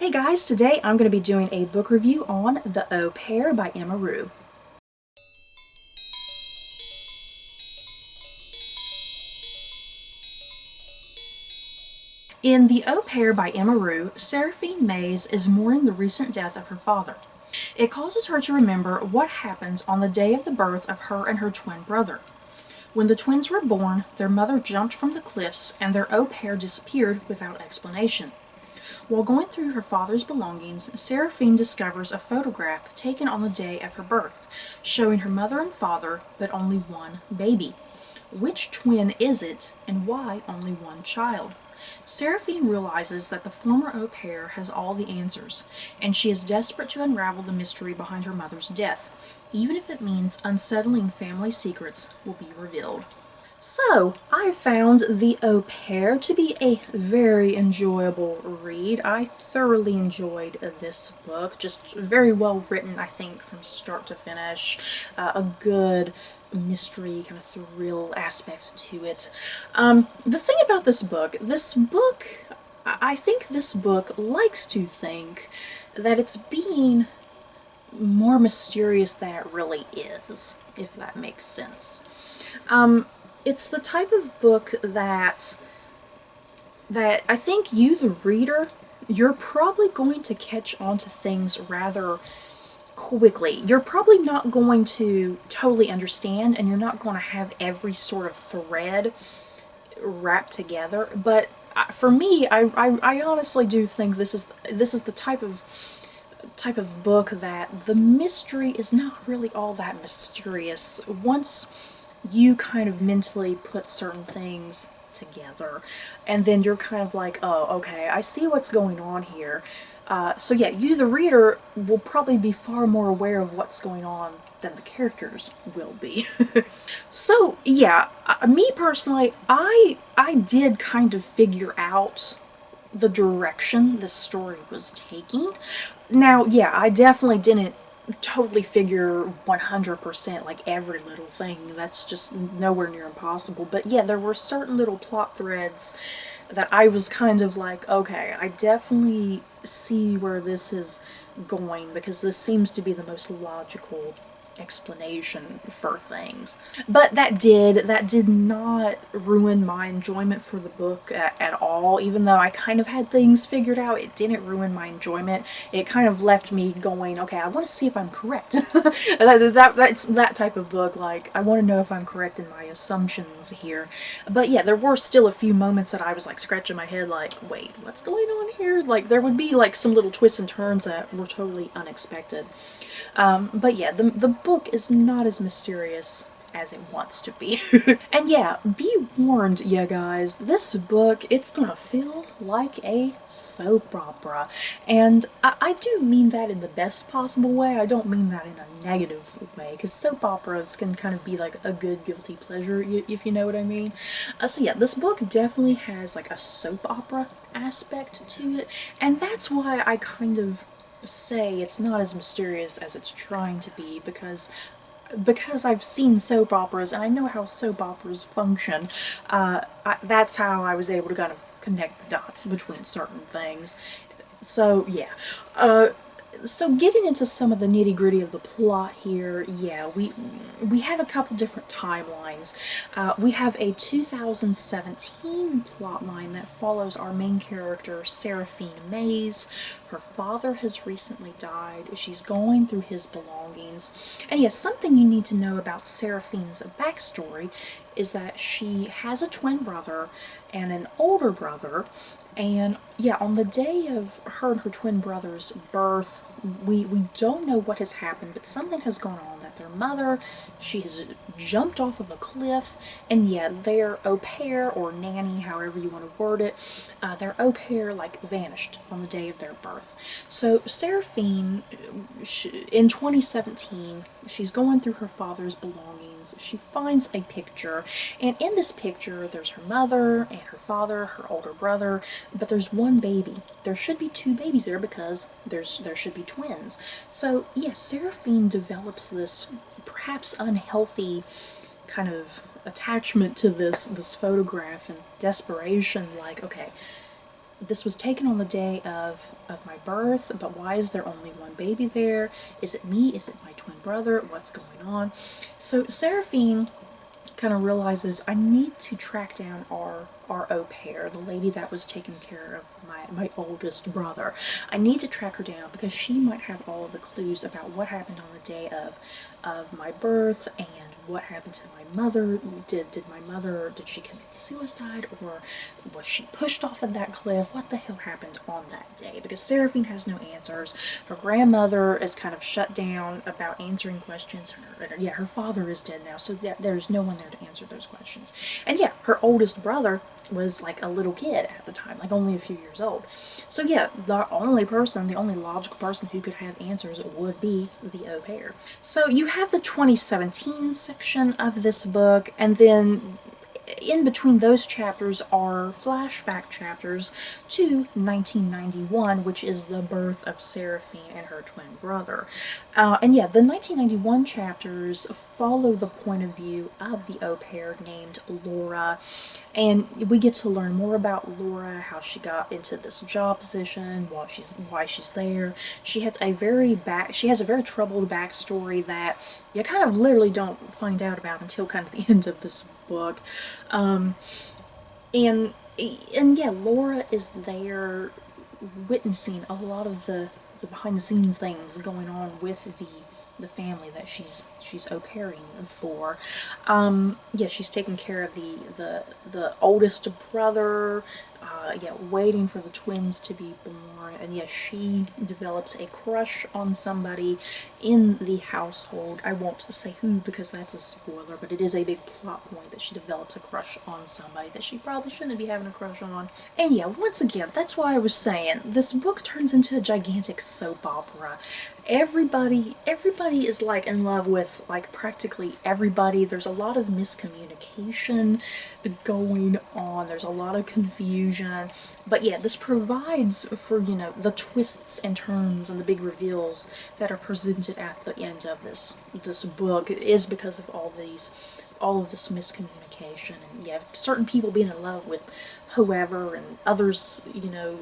Hey guys, today I'm going to be doing a book review on The Au Pair by Emma Rous. In The Au Pair by Emma Rous, Seraphine Mays is mourning the recent death of her father. It causes her to remember what happened on the day of the birth of her and her twin brother. When the twins were born, their mother jumped from the cliffs and their au pair disappeared without explanation. While going through her father's belongings, Seraphine discovers a photograph taken on the day of her birth, showing her mother and father, but only one baby. Which twin is it, and why only one child? Seraphine realizes that the former au pair has all the answers, and she is desperate to unravel the mystery behind her mother's death, even if it means unsettling family secrets will be revealed. So, I found The Au Pair to be a very enjoyable read. I thoroughly enjoyed this book. Just very well written, I think, from start to finish. A good mystery, kind of thrill aspect to it. The thing about this book, I think this book likes to think that it's being more mysterious than it really is, if that makes sense. It's the type of book that I think you, the reader, you're probably going to catch on to things rather quickly. You're probably not going to totally understand, and you're not going to have every sort of thread wrapped together. But for me, I honestly do think this is the type of book that the mystery is not really all that mysterious once you kind of mentally put certain things together, and then you're kind of like, oh, okay, I see what's going on here. So yeah, you, the reader, will probably be far more aware of what's going on than the characters will be. So yeah, me personally, I did kind of figure out the direction the story was taking. Now, yeah, I definitely didn't totally figure 100% like every little thing. That's just nowhere near impossible. But yeah, there were certain little plot threads that I was kind of like, okay, I definitely see where this is going, because this seems to be the most logical explanation for things. But that did not ruin my enjoyment for the book at all. Even though I kind of had things figured out, it didn't ruin my enjoyment. It kind of left me going, okay, I want to see if I'm correct. That's that type of book, like, I want to know if I'm correct in my assumptions here. But yeah, there were still a few moments that I was like scratching my head like, wait, what's going on here? Like, there would be like some little twists and turns that were totally unexpected. But yeah, the book is not as mysterious as it wants to be. And yeah, be warned, you guys, this book, it's gonna feel like a soap opera. And I do mean that in the best possible way. I don't mean that in a negative way, because soap operas can kind of be like a good guilty pleasure, if you know what I mean. So yeah, this book definitely has like a soap opera aspect to it, and that's why I kind of say it's not as mysterious as it's trying to be, because I've seen soap operas and I know how soap operas function. That's how I was able to kind of connect the dots between certain things. So yeah, so getting into some of the nitty-gritty of the plot here, yeah, we have a couple different timelines. We have a 2017 plotline that follows our main character, Seraphine Mays. Her father has recently died. She's going through his belongings. And yes, something you need to know about Seraphine's backstory is that she has a twin brother and an older brother. And yeah, on the day of her and her twin brother's birth, we don't know what has happened, but something has gone on, that their mother, she has jumped off of a cliff, and yeah, their au pair, or nanny, however you want to word it, their au pair, like, vanished on the day of their birth. So Seraphine, in 2017, she's going through her father's belongings. She finds a picture, and in this picture there's her mother and her father, her older brother, but there's one baby. There should be two babies there because there should be twins. So yes, Seraphine develops this perhaps unhealthy kind of attachment to this photograph and desperation, like, okay, this was taken on the day of my birth, but why is there only one baby there? Is it me? Is it my twin brother? What's going on? So Seraphine kind of realizes, I need to track down our au pair, the lady that was taking care of my oldest brother. I need to track her down because she might have all of the clues about what happened on the day of my birth and what happened to my mother. Did she commit suicide, or was she pushed off of that cliff? What the hell happened on that day? Because Seraphine has no answers. Her grandmother is kind of shut down about answering questions. Her father is dead now, so there's no one there to answer those questions. And yeah, her oldest brother was like a little kid at the time, like only a few years old. So yeah, the only logical person who could have answers would be the au pair. So you have the 2017 section of this book, and then in between those chapters are flashback chapters to 1991, which is the birth of Seraphine and her twin brother. And yeah, the 1991 chapters follow the point of view of the au pair named Laura, and we get to learn more about Laura, how she got into this job position, why she's there. She has a very troubled backstory that you kind of literally don't find out about until kind of the end of this book. And yeah, Laura is there witnessing a lot of the behind the scenes things going on with the family that she's au pairing for. Yeah, she's taking care of the oldest brother, waiting for the twins to be born, and yes, she develops a crush on somebody in the household. I won't say who because that's a spoiler, but it is a big plot point that she develops a crush on somebody that she probably shouldn't be having a crush on. And yeah, once again, that's why I was saying this book turns into a gigantic soap opera. Everybody is like in love with like practically everybody. There's a lot of miscommunication going on. There's a lot of confusion. But yeah, this provides for, the twists and turns and the big reveals that are presented at the end of this book. It is because of all of this miscommunication, and yeah, certain people being in love with whoever, and others,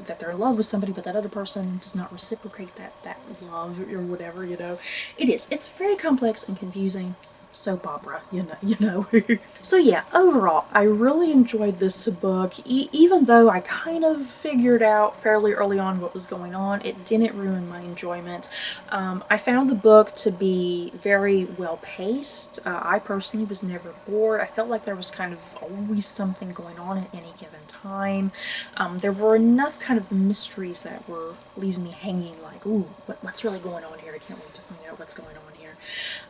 that they're in love with somebody, but that other person does not reciprocate that love or whatever, It's very complex and confusing soap opera, So yeah, overall, I really enjoyed this book. Even though I kind of figured out fairly early on what was going on, it didn't ruin my enjoyment. I found the book to be very well paced. I personally was never bored. I felt like there was kind of always something going on at any given time. There were enough kind of mysteries that were leaving me hanging like, ooh, what's really going on here? I can't wait to find out what's going on here.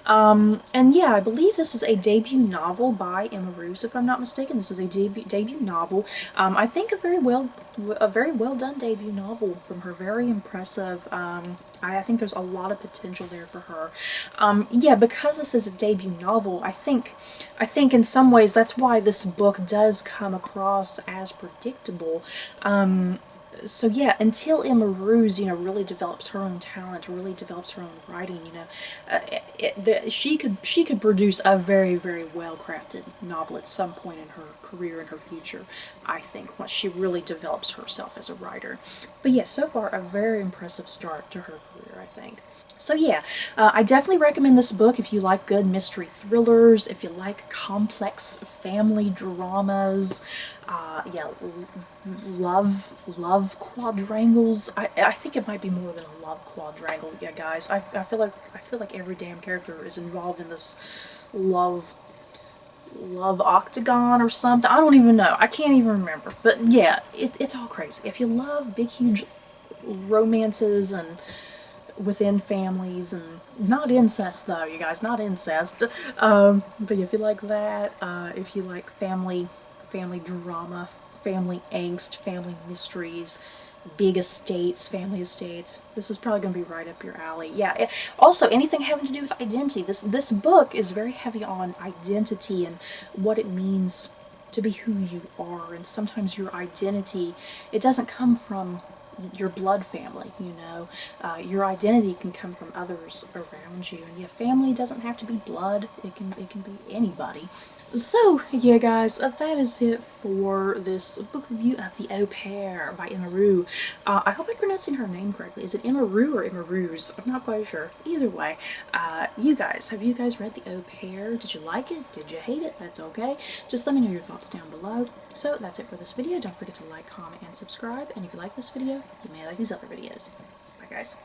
And yeah, I believe this is a debut novel by Emma Rous, if I'm not mistaken. This is a debut novel. I think a very well done debut novel from her. Very impressive. I think there's a lot of potential there for her. Yeah, because this is a debut novel, I think in some ways that's why this book does come across as predictable. So yeah, until Emma Rous, really develops her own talent, really develops her own writing, she could produce a very, very well-crafted novel at some point in her career, in her future, I think, once she really develops herself as a writer. But yeah, so far, a very impressive start to her career, I think. So yeah, I definitely recommend this book if you like good mystery thrillers, if you like complex family dramas, yeah, love quadrangles. I think it might be more than a love quadrangle, yeah, guys. I feel like every damn character is involved in this love octagon or something. I don't even know. I can't even remember. But yeah, it's all crazy. If you love big, huge romances and within families, and not incest though, you guys, not incest, but if you like that, if you like family drama, family angst, family mysteries, big estates, family estates, this is probably going to be right up your alley. Yeah, also anything having to do with identity. This book is very heavy on identity and what it means to be who you are, and sometimes your identity, it doesn't come from your blood family, your identity can come from others around you, and yeah, family doesn't have to be blood, it can be anybody. So, yeah guys, that is it for this book review of The Au Pair by Emma Rous. I hope I'm pronouncing her name correctly. Is it Emma Rous or Emma Rous? I'm not quite sure. Either way, you guys, have you guys read The Au Pair? Did you like it? Did you hate it? That's okay. Just let me know your thoughts down below. So, that's it for this video. Don't forget to like, comment, and subscribe. And if you like this video, you may like these other videos. Bye guys.